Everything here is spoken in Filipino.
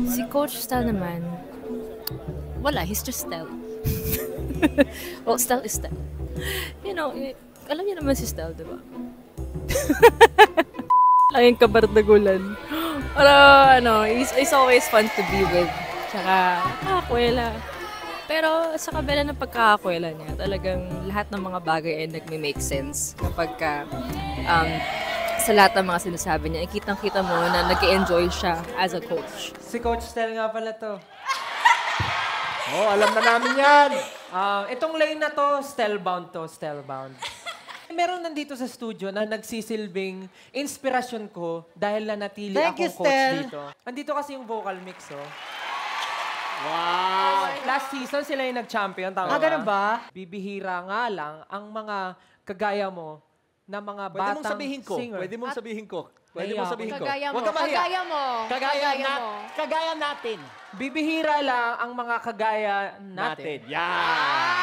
Si Coach Stel naman, wala, he's just Stel. Well, Stel is Stel. You know, alam niyo naman si Stel, di ba? Laging kabardagulan. Pero, it's always fun to be with. Tsaka, nakakakwela. Pero sa kabila ng pagkakakwela niya, talagang lahat ng mga bagay ay nagme-make sense kapag sa lahat ng mga sinasabi niya, kitang-kita mo na nag-enjoy siya as a coach. Si Coach Stel nga pala to. Oh, alam na namin yan. Itong lane na to, Stelbound to, Stelbound. Meron nandito sa studio na nagsisilbing inspirasyon ko dahil nanatili Thank you, akong coach Stel. dito. Andito kasi yung vocal mix, oh. Wow. Last season sila yung nag-champion, tama Ganun ba? Bibihira nga lang ang mga kagaya mo na mga Pwede batang mong sabihin ko. singer. Pwede mong sabihin ko. Pwede Naiya mong ako. sabihin ko. Kagaya mo. Huwag ka mahiya. Kagaya mo. Kagaya natin. Bibihira lang ang mga kagaya natin. Yan.